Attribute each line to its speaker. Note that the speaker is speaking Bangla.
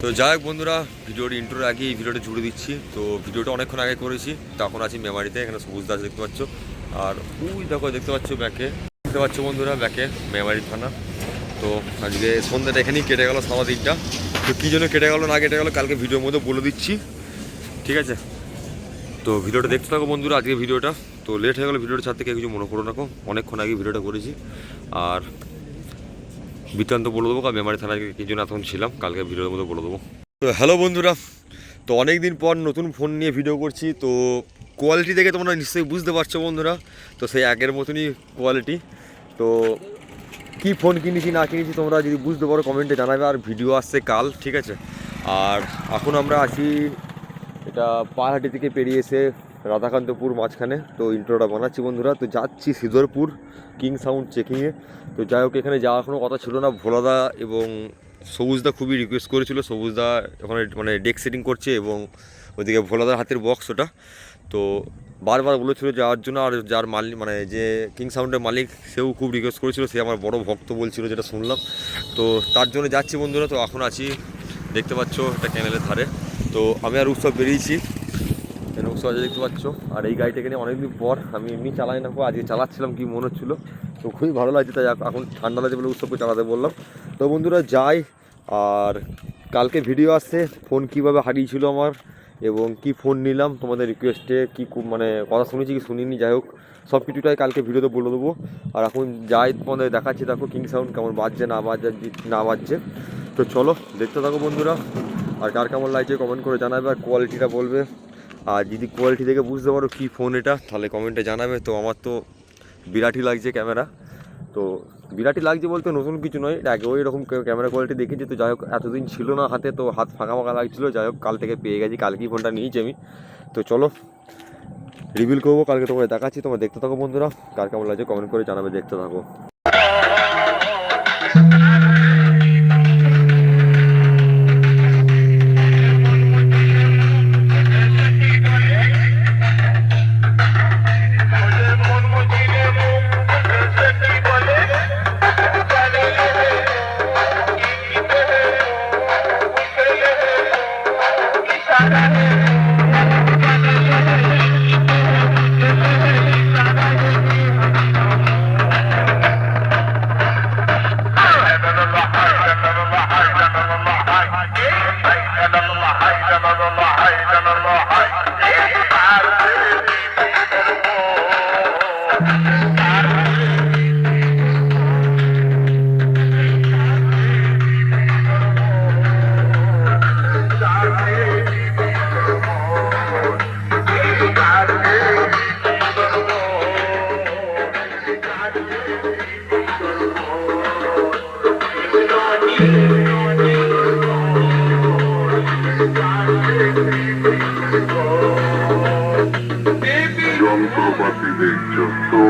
Speaker 1: তো যাই হোক বন্ধুরা, ভিডিওর ইন্ট্রোর আগে এই ভিডিওটা জুড়ে দিচ্ছি। তো ভিডিওটা অনেকক্ষণ আগে করেছি, তখন আছি মেমারিতে। এখানে সবুজ দাস দেখতে পাচ্ছ, আর ওই দেখো দেখতে পাচ্ছ ব্যাকে, দেখতে পাচ্ছ বন্ধুরা ব্যাকে মেমারি থানা। তো আজকে সন্ধ্যাটা এখানেই কেটে গেল, সারা দিনটা। তো কী জন্য কেটে গেলো না কেটে গেলো কালকে ভিডিওর মধ্যে বলে দিচ্ছি, ঠিক আছে? তো ভিডিওটা দেখতে থাকো বন্ধুরা, আজকে ভিডিওটা। তো লেট হয়ে গেলো ভিডিওটা ছাড়তে, কেউ কিছু মনে করো না, অনেকক্ষণ আগে ভিডিওটা করেছি। আর বৃত্তান্ত বলে দেবো, মেমারি থানায় কী জন্য এতক্ষণ ছিলাম কালকে ভিডিওর মধ্যে বলে দেবো। তো হ্যালো বন্ধুরা, তো অনেক দিন পর নতুন ফোন নিয়ে ভিডিও করছি। তো কোয়ালিটি দেখে তোমরা নিশ্চয়ই বুঝতে পারছো বন্ধুরা, তো সেই আগের মতনই কোয়ালিটি। তো কী ফোন কিনেছি না কিনেছি তোমরা যদি বুঝতে পারো কমেন্টে জানাবে। আর ভিডিও আসছে কাল, ঠিক আছে? আর এখন আমরা আছি, এটা পাহাড়হাটি থেকে পেরিয়ে এসে রাধাকান্তপুর মাঝখানে। তো ইন্ট্রোটা বানাচ্ছি বন্ধুরা। তো যাচ্ছি সিদ্ধরপুর কিং সাউন্ড চেকিংয়ে। তো যাই হোক, এখানে যাওয়ার কোনো কথা ছিল না। ভোলাদা এবং সবুজদা খুবই রিকোয়েস্ট করেছিল। সবুজদা ওখানে মানে ডেক সেটিং করছে, এবং ওইদিকে ভোলাদার হাতের বক্স ওটা। তো বারবার বলেছিল যাওয়ার জন্য। আর যার মালিক মানে যে কিং সাউন্ডের মালিক, সেও খুব রিকোয়েস্ট করেছিল, সে আমার বড় ভক্ত বলছিল, যেটা শুনলাম। তো তার জন্য যাচ্ছি বন্ধুরা। তো এখন আছি, দেখতে পাচ্ছ, একটা ক্যানেলের ধারে। তো আমি আর উৎসব বেরিয়েছি, উৎসব দেখতে পাচ্ছ। আর এই গাড়িটাকে নিয়ে অনেকদিন পর, আমি এমনি চালাই না, আজকে চালাচ্ছিলাম, কি মনে হচ্ছিলো। তো খুবই ভালো লাগছে, তাই এখন ঠান্ডা লাগছে বলে উৎসবকে চালাতে বললাম। তো বন্ধুরা যাই। আর কালকে ভিডিও আসছে ফোন কীভাবে হারিয়েছিল আমার, এবং কি ফোন নিলাম, তোমাদের রিকোয়েস্টে কি মানে কথা শুনেছি কি শুনিনি, যাই হোক সব কিছুটাই কালকে ভিডিওতে বলে দেবো। আর এখন যাই, তোমাদের দেখাচ্ছি, দেখো কিং সাউন্ড কেমন বাজছে না বাজছে। তো চলো দেখতে থাকো বন্ধুরা। আর কার কেমন লাগছে কমেন্ট করে জানাবে, আর কোয়ালিটিটা বলবে। আর যদি কোয়ালিটি দেখে বুঝতে পারো কী ফোন এটা, তাহলে কমেন্টে জানাবে। তো আমার তো বিরাটই লাগছে ক্যামেরা। তো বিরাটই লাগছে বলতে নতুন কিছু নয়, আগেও এরকম ক্যামেরা কোয়ালিটি দেখেছি। তো যাই হোক, এতদিন ছিল না হাতে, তো হাত ফাঁকা ফাঁকা লাগছিলো। যাই হোক, কাল থেকে পেয়ে গেছি, কালকেই ফোনটা নিয়েছি আমি। তো চলো রিভিল করবো কালকে, তোমরা দেখাচ্ছি। তোমরা দেখতে থাকো বন্ধুরা, কার কেমন লাগছে কমেন্ট করে জানাবে, দেখতে থাকো।
Speaker 2: যন্ত্রপাতি দেখছো তো?